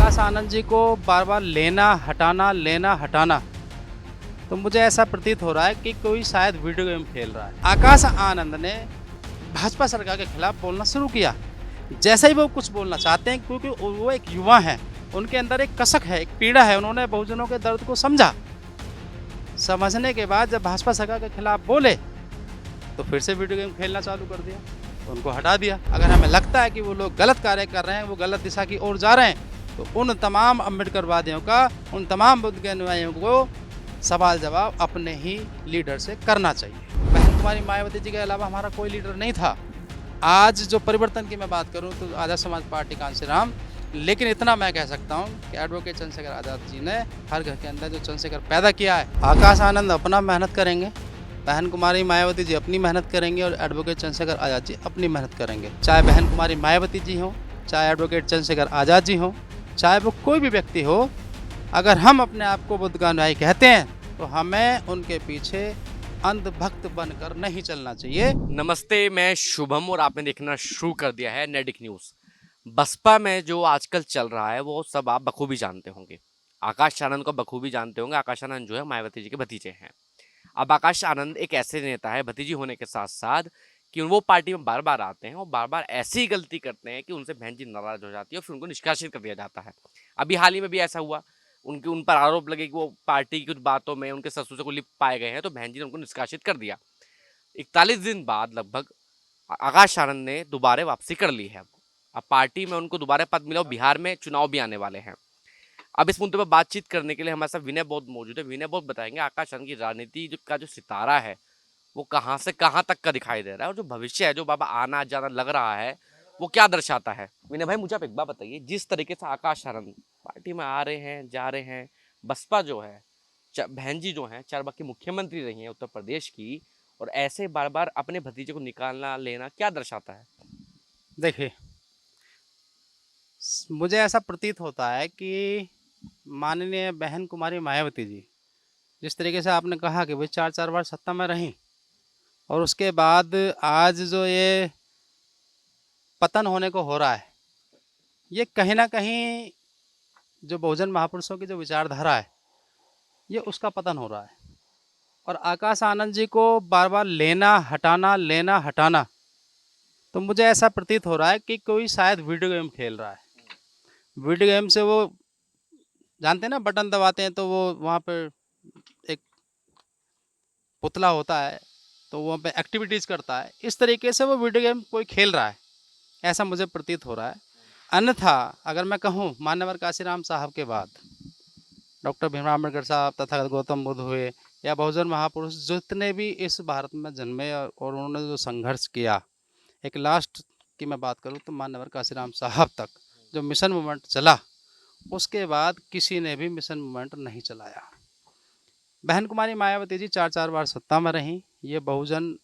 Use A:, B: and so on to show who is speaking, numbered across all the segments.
A: आकाश आनंद जी को बार बार लेना हटाना, तो मुझे ऐसा प्रतीत हो रहा है कि कोई शायद वीडियो गेम खेल रहा है। आकाश आनंद ने भाजपा सरकार के खिलाफ बोलना शुरू किया। जैसे ही वो कुछ बोलना चाहते हैं, क्योंकि वो एक युवा हैं, उनके अंदर एक कसक है, एक पीड़ा है, उन्होंने बहुजनों के दर्द को समझा। समझने के बाद जब भाजपा सरकार के खिलाफ बोले तो फिर से वीडियो गेम खेलना चालू कर दिया, तो उनको हटा दिया। अगर हमें लगता है कि वो लोग गलत कार्य कर रहे हैं, वो गलत दिशा की ओर जा रहे हैं, तो उन तमाम अम्बेडकरवादियों का, उन तमाम बुद्ध के अनुयायियों को सवाल जवाब अपने ही लीडर से करना चाहिए। बहन कुमारी मायावती जी के अलावा हमारा कोई लीडर नहीं था। आज जो परिवर्तन की मैं बात करूं तो आज़ाद समाज पार्टी कांशीराम, लेकिन इतना मैं कह सकता हूं कि एडवोकेट चंद्रशेखर आज़ाद जी ने हर घर के अंदर जो चंद्रशेखर पैदा किया है। आकाश आनंद अपना मेहनत करेंगे, बहन कुमारी मायावती जी अपनी मेहनत करेंगे और एडवोकेट चंद्रशेखर आज़ाद जी अपनी मेहनत करेंगे। चाहे बहन कुमारी मायावती जी हों, चाहे एडवोकेट चंद्रशेखर आज़ाद जी हों, चाहे वो कोई भी व्यक्ति हो, अगर हम अपने आप को बुद्ध का अनुयायी कहते हैं तो हमें उनके पीछे अंधभक्त बनकर नहीं चलना चाहिए।
B: नमस्ते, मैं शुभम और आपने देखना शुरू कर दिया है नेडिक न्यूज़। बसपा में जो आजकल चल रहा है वो सब आप बखूबी जानते होंगे। आकाश आनंद को बखूबी जानते होंगे। आकाश आनंद जो है मायावती जी के भतीजे हैं। अब आकाश आनंद एक ऐसे नेता है, भतीजी होने के साथ साथ, कि वो पार्टी में बार बार आते हैं और बार बार ऐसी गलती करते हैं कि उनसे बहन जी नाराज हो जाती है और फिर उनको निष्कासित कर दिया जाता है। अभी हाल ही में भी ऐसा हुआ, उन पर आरोप लगे कि वो पार्टी की कुछ बातों में उनके ससुर से को लिप्त पाए गए हैं, तो बहन जी ने उनको निष्कासित कर दिया। 41 दिन बाद लगभग आकाश आनंद ने दोबारा वापसी कर ली है। अब पार्टी में उनको दोबारा पद मिला और बिहार में चुनाव भी आने वाले हैं। अब इस मुद्दे पर बातचीत करने के लिए हमारे साथ विनय बौद्ध मौजूद है। विनय बौद्ध बताएंगे आकाश आनंद की राजनीति का जो सितारा है वो कहाँ से कहाँ तक का दिखाई दे रहा है और जो भविष्य है, जो बाबा आना जाना लग रहा है, वो क्या दर्शाता है। विनय भाई, मुझे आप एक बात बताइए, जिस तरीके से आकाश आनंद पार्टी में आ रहे हैं, जा रहे हैं, बसपा जो है, बहन जी जो है 4 बार की मुख्यमंत्री रही हैं उत्तर प्रदेश की, और ऐसे बार बार अपने भतीजे को निकालना लेना क्या दर्शाता है?
A: देखिए, मुझे ऐसा प्रतीत होता है कि माननीय बहन कुमारी मायावती जी, जिस तरीके से आपने कहा कि भाई 4 बार सत्ता में रहीं और उसके बाद आज जो ये पतन होने को हो रहा है, ये कहीं ना कहीं जो बहुजन महापुरुषों की जो विचारधारा है, ये उसका पतन हो रहा है। और आकाश आनंद जी को बार बार लेना हटाना, तो मुझे ऐसा प्रतीत हो रहा है कि कोई शायद वीडियो गेम खेल रहा है। वीडियो गेम से वो जानते हैं ना, बटन दबाते हैं तो वो वहाँ पर एक पुतला होता है, तो वहाँ पे एक्टिविटीज़ करता है। इस तरीके से वो वीडियो गेम कोई खेल रहा है, ऐसा मुझे प्रतीत हो रहा है। अन्यथा अगर मैं कहूँ, मान्यवर काशीराम साहब के बाद डॉक्टर भीमराव अम्बेडकर साहब तथा गौतम बुद्ध हुए, या बहुजन महापुरुष जितने भी इस भारत में जन्मे और उन्होंने जो संघर्ष किया, एक लास्ट की मैं बात करूँ तो मान्यवर काशीराम साहब तक जो मिशन मूवमेंट चला, उसके बाद किसी ने भी मिशन मूवमेंट नहीं चलाया। बहन कुमारी मायावती जी 4 बार सत्ता में रहीं। ये बहुजन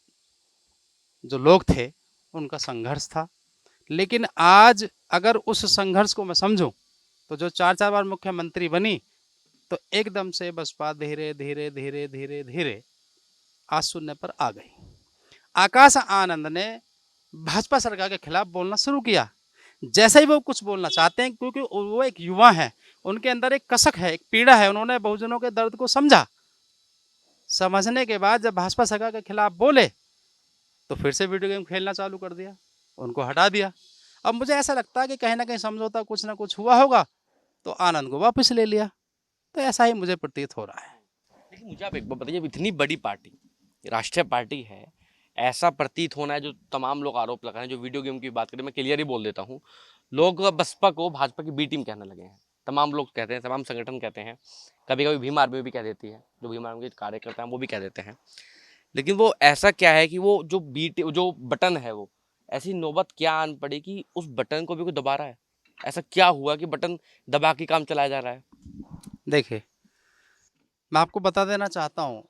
A: जो लोग थे उनका संघर्ष था, लेकिन आज अगर उस संघर्ष को मैं समझूं तो जो 4 बार मुख्यमंत्री बनी, तो एकदम से बसपा धीरे धीरे धीरे धीरे धीरे आज शून्य पर आ गई। आकाश आनंद ने भाजपा सरकार के खिलाफ बोलना शुरू किया। जैसे ही वो कुछ बोलना चाहते हैं, क्योंकि वो एक युवा हैं, उनके अंदर एक कसक है, एक पीड़ा है, उन्होंने बहुजनों के दर्द को समझा। समझने के बाद जब भाजपा सरकार के खिलाफ बोले तो फिर से वीडियो गेम खेलना चालू कर दिया, उनको हटा दिया। अब मुझे ऐसा लगता है कि कहीं ना कहीं समझौता कुछ ना कुछ हुआ होगा, तो आनंद को वापस ले लिया। तो ऐसा ही मुझे प्रतीत हो रहा है।
B: लेकिन मुझे आप एक बात बताइए, इतनी बड़ी पार्टी, राष्ट्रीय पार्टी है, ऐसा प्रतीत होना है, जो तमाम लोग आरोप लगा रहे हैं, जो वीडियो गेम की बात करें, मैं क्लियर ही बोल देता हूँ, लोग बसपा को भाजपा की बी टीम कहने लगे हैं। तमाम लोग कहते हैं, तमाम संगठन कहते हैं, कभी कभी भीम आर्मी भी कह देती है, जो भीम आर्मी के कार्यकर्ता हैं वो भी कह देते हैं। लेकिन वो ऐसा क्या है कि वो जो बटन है, वो ऐसी नौबत क्या आन पड़ी कि उस बटन को भी कोई दबा रहा है? ऐसा क्या हुआ कि बटन दबा के काम चलाया जा रहा है?
A: देखिए, मैं आपको बता देना चाहता हूँ,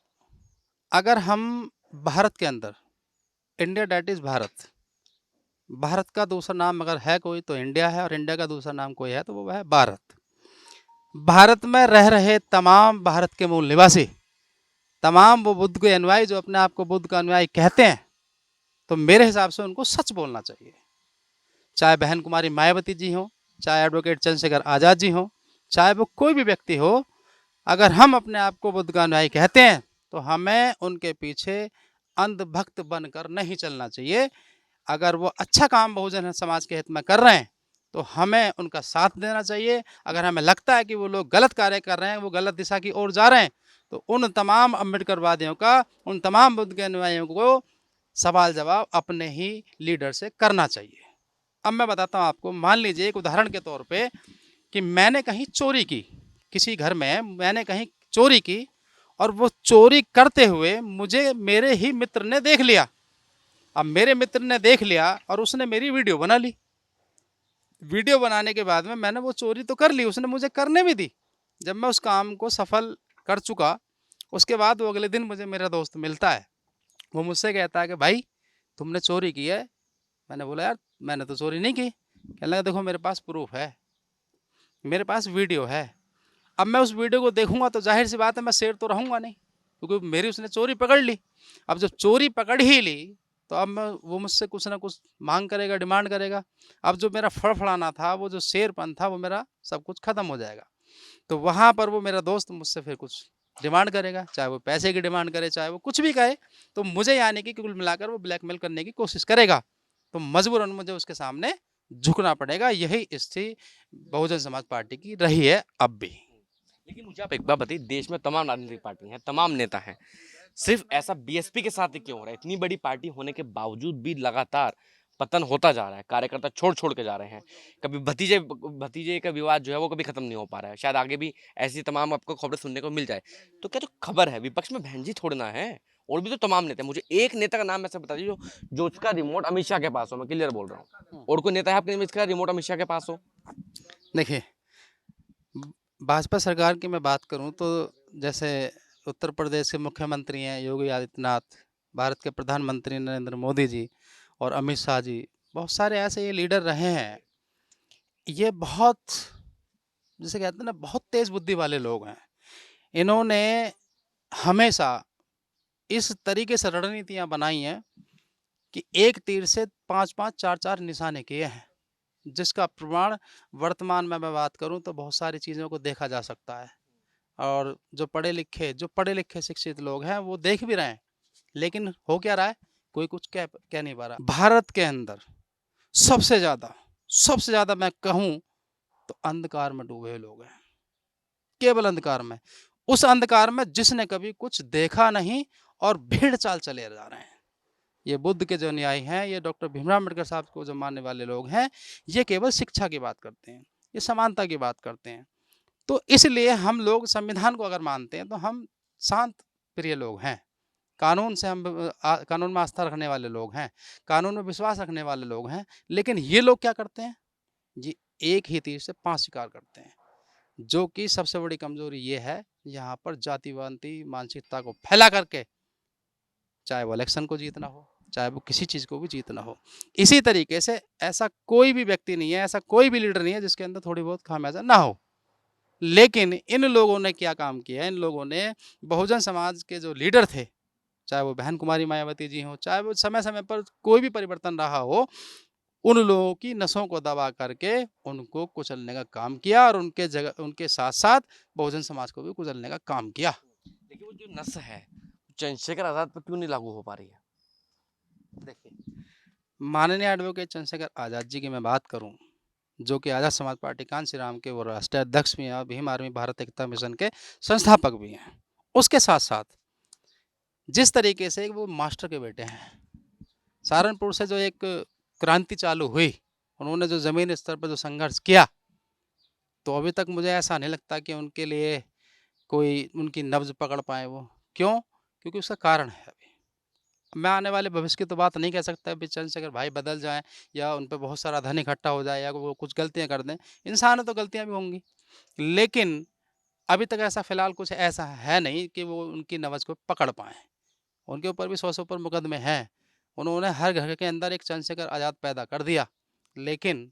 A: अगर हम भारत के अंदर, India that is Bharat, Bharat का दूसरा नाम अगर है कोई तो इंडिया है, और इंडिया का दूसरा नाम कोई है तो वो है भारत। भारत में रह रहे तमाम भारत के मूल निवासी, तमाम वो बुद्ध के अनुयायी जो अपने आप को बुद्ध का अनुयायी कहते हैं, तो मेरे हिसाब से उनको सच बोलना चाहिए। चाहे बहन कुमारी मायावती जी हों, चाहे एडवोकेट चंद्रशेखर आज़ाद जी हो, चाहे वो कोई भी व्यक्ति हो, अगर हम अपने आप को बुद्ध का अनुयायी कहते हैं तो हमें उनके पीछे अंधभक्त बनकर नहीं चलना चाहिए। अगर वो अच्छा काम बहुजन समाज के हित में कर रहे हैं तो हमें उनका साथ देना चाहिए। अगर हमें लगता है कि वो लोग गलत कार्य कर रहे हैं, वो गलत दिशा की ओर जा रहे हैं, तो उन तमाम अम्बेडकरवादियों का, उन तमाम बुद्ध के अनुयायियों को सवाल जवाब अपने ही लीडर से करना चाहिए। अब मैं बताता हूँ आपको, मान लीजिए एक उदाहरण के तौर पे कि मैंने कहीं चोरी की, किसी घर में मैंने कहीं चोरी की और वो चोरी करते हुए मुझे मेरे ही मित्र ने देख लिया। अब मेरे मित्र ने देख लिया और उसने मेरी वीडियो बना ली। वीडियो बनाने के बाद में मैंने वो चोरी तो कर ली, उसने मुझे करने भी दी। जब मैं उस काम को सफल कर चुका, उसके बाद वो अगले दिन मुझे मेरा दोस्त मिलता है। वो मुझसे कहता है कि भाई तुमने चोरी की है। मैंने बोला यार मैंने तो चोरी नहीं की। कहने लगा देखो मेरे पास प्रूफ है, मेरे पास वीडियो है। अब मैं उस वीडियो को देखूंगा तो जाहिर सी बात है मैं शेर तो रहूंगा नहीं, क्योंकि मेरी उसने चोरी पकड़ ली। अब जब चोरी पकड़ ही ली तो अब मैं, वो मुझसे कुछ ना कुछ मांग करेगा, डिमांड करेगा। अब जो मेरा फड़फड़ाना था, वो जो शेरपन था, वो मेरा सब कुछ खत्म हो जाएगा। तो वहाँ पर वो मेरा दोस्त मुझसे फिर कुछ डिमांड करेगा, चाहे वो पैसे की डिमांड करे, चाहे वो कुछ भी करे, तो मुझे यानी कि कुल मिलाकर वो ब्लैकमेल करने की कोशिश करेगा। तो मजबूरन मुझे उसके सामने झुकना पड़ेगा। यही स्थिति बहुजन समाज पार्टी की रही है अब भी।
B: लेकिन मुझे आप एक बात बताइए, देश में तमाम राजनीतिक पार्टी हैं, तमाम नेता हैं, सिर्फ ऐसा बीएसपी के साथ ही क्यों हो रहा है? इतनी बड़ी पार्टी होने के बावजूद भी लगातार पतन होता जा रहा है, कार्यकर्ता छोड़ छोड़ के जा रहे हैं। कभी भतीजे भतीजे का विवाद जो है वो कभी खत्म नहीं हो पा रहा है। शायद आगे भी ऐसी तमाम आपको खबरें सुनने को मिल जाए। तो क्या जो खबर है, विपक्ष में बहन जी थोड़ना है, और भी तो तमाम नेता हैं। मुझे एक नेता का नाम ऐसा बता दीजिए जो उसका रिमोट अमित शाह के पास हो। मैं क्लियर बोल रहा हूँ, और कोई नेता है आपके इसका रिमोट अमित शाह के पास हो?
A: देखिए, भाजपा सरकार की मैं बात करूं तो जैसे उत्तर प्रदेश के मुख्यमंत्री हैं योगी आदित्यनाथ, भारत के प्रधानमंत्री नरेंद्र मोदी जी और अमित शाह जी, बहुत सारे ऐसे ये लीडर रहे हैं। ये बहुत, जिसे कहते हैं ना, बहुत तेज बुद्धि वाले लोग हैं। इन्होंने हमेशा इस तरीके से रणनीतियां बनाई हैं कि एक तीर से पांच पांच चार चार निशाने किए हैं, जिसका प्रमाण वर्तमान में मैं बात करूं तो बहुत सारी चीज़ों को देखा जा सकता है। और जो पढ़े लिखे शिक्षित लोग हैं वो देख भी रहे हैं, लेकिन हो क्या रहा है, कोई कुछ कह नहीं पा रहा। भारत के अंदर सबसे ज़्यादा मैं कहूँ तो अंधकार में डूबे लोग हैं, केवल अंधकार में। उस अंधकार में जिसने कभी कुछ देखा नहीं और भेड़ चाल चले जा रहे हैं। ये बुद्ध के जो अनुयायी हैं, ये डॉक्टर भीमराव अम्बेडकर साहब को जो मानने वाले लोग हैं, ये केवल शिक्षा की बात करते हैं, ये समानता की बात करते हैं। तो इसलिए हम लोग संविधान को अगर मानते हैं तो हम शांत प्रिय लोग हैं। कानून से हम कानून में आस्था रखने वाले लोग हैं, कानून में विश्वास रखने वाले लोग हैं। लेकिन ये लोग क्या करते हैं, ये एक ही तीर से 5 शिकार करते हैं। जो कि सबसे बड़ी कमजोरी ये है, यहाँ पर जातिवादी मानसिकता को फैला करके चाहे वो इलेक्शन को जीतना हो, चाहे वो किसी चीज़ को भी जीतना हो। इसी तरीके से ऐसा कोई भी व्यक्ति नहीं है, ऐसा कोई भी लीडर नहीं है जिसके अंदर थोड़ी बहुत खामियाजा ना हो। लेकिन इन लोगों ने क्या काम किया है, इन लोगों ने बहुजन समाज के जो लीडर थे, चाहे वो बहन कुमारी मायावती जी हों, चाहे वो समय समय पर कोई भी परिवर्तन रहा हो, उन लोगों की नसों को दबा करके उनको कुचलने का काम किया और उनके साथ साथ बहुजन समाज को भी कुचलने का काम किया।
B: लेकिन वो जो नस है चंद्रशेखर आजाद पर क्यों नहीं लागू हो पा रही है?
A: देखिए, माननीय एडवोकेट चंद्रशेखर आज़ाद जी की मैं बात करूं, जो कि आज़ाद समाज पार्टी कांसी राम के वो राष्ट्रीय अध्यक्ष भी हैं और भीम आर्मी भारत एकता मिशन के संस्थापक भी हैं। उसके साथ साथ जिस तरीके से वो मास्टर के बेटे हैं, सहारनपुर से जो एक क्रांति चालू हुई, उन्होंने जो ज़मीन स्तर पर जो संघर्ष किया, तो अभी तक मुझे ऐसा नहीं लगता कि उनके लिए कोई उनकी नब्ज पकड़ पाए वो। क्यों? क्योंकि उसका कारण है। अभी मैं आने वाले भविष्य की तो बात नहीं कह सकता अभी चंद्रशेखर भाई बदल जाएं या उन पर बहुत सारा धन इकट्ठा हो जाए या वो कुछ गलतियां कर दें। इंसान है तो गलतियां भी होंगी, लेकिन अभी तक ऐसा फिलहाल कुछ ऐसा है नहीं कि वो उनकी नब्ज को पकड़ पाएँ। उनके ऊपर भी 100 से ऊपर मुकदमे हैं। उन्होंने हर घर के अंदर एक चंद्रशेखर आज़ाद पैदा कर दिया। लेकिन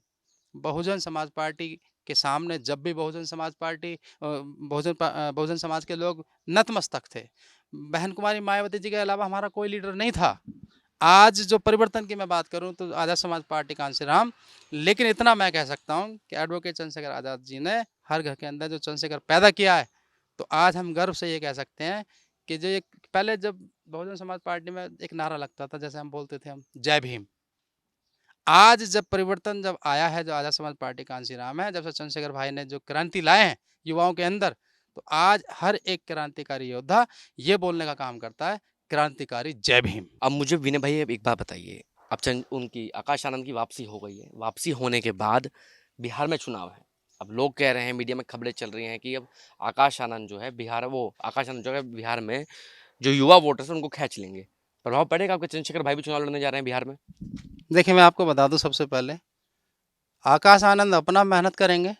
A: बहुजन समाज पार्टी के सामने जब भी बहुजन समाज के लोग नतमस्तक थे। बहन कुमारी मायावती जी के अलावा हमारा कोई लीडर नहीं था। आज जो परिवर्तन की मैं बात करूं तो आज़ाद समाज पार्टी कांशीराम, लेकिन इतना मैं कह सकता हूं कि एडवोकेट चंद्रशेखर आज़ाद जी ने हर घर के अंदर जो चंद्रशेखर पैदा किया है, तो आज हम गर्व से ये कह सकते हैं कि जो एक पहले जब बहुजन समाज पार्टी में एक नारा लगता था, जैसे हम बोलते थे हम जय भीम, आज जब परिवर्तन जब आया है, जो आज़ाद समाज पार्टी कांशीराम है, जब से चंद्रशेखर भाई ने जो क्रांति लाए हैं युवाओं के अंदर, तो आज हर एक क्रांतिकारी योद्धा ये बोलने का काम करता है, क्रांतिकारी जय भीम।
B: अब मुझे विनय भाई अब एक बात बताइए, अब चंद उनकी आकाश आनंद की वापसी हो गई है, वापसी होने के बाद बिहार में चुनाव है। अब लोग कह रहे हैं, मीडिया में खबरें चल रही हैं कि अब आकाश आनंद जो है आकाश आनंद जो है बिहार में जो युवा वोटर्स हैं उनको खींच लेंगे। प्रभाव पड़ेगा आपके चंद्रशेखर भाई भी चुनाव लड़ने जा रहे हैं बिहार में?
A: देखिए, मैं आपको बता दूं, सबसे पहले आकाश आनंद अपना मेहनत करेंगे,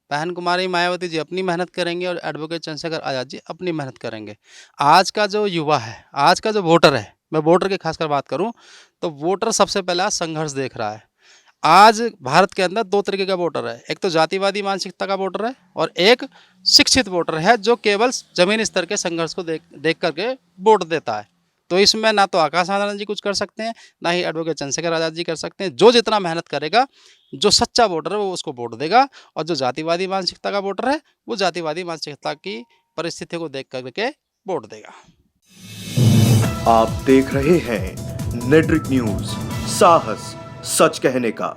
A: बहन कुमारी मायावती जी अपनी मेहनत करेंगे और एडवोकेट चंद्रशेखर आज़ाद जी अपनी मेहनत करेंगे। आज का जो युवा है, आज का जो वोटर है, मैं वोटर की खासकर बात करूं तो वोटर सबसे पहले आज संघर्ष देख रहा है। आज भारत के अंदर दो तरीके का वोटर है, एक तो जातिवादी मानसिकता का वोटर है और एक शिक्षित वोटर है जो केवल जमीनी स्तर के संघर्ष को देख करके वोट देता है। तो इसमें ना तो आकाश आनंद जी कुछ कर सकते हैं, ना ही एडवोकेट चंद्रशेखर आज़ाद जी कर सकते हैं। जो जितना मेहनत करेगा, जो सच्चा वोटर है वो उसको वोट देगा, और जो जातिवादी मानसिकता का वोटर है वो जातिवादी मानसिकता की परिस्थिति को देख करके वोट देगा।
C: आप देख रहे हैं नेट्रिक न्यूज, साहस सच कहने का।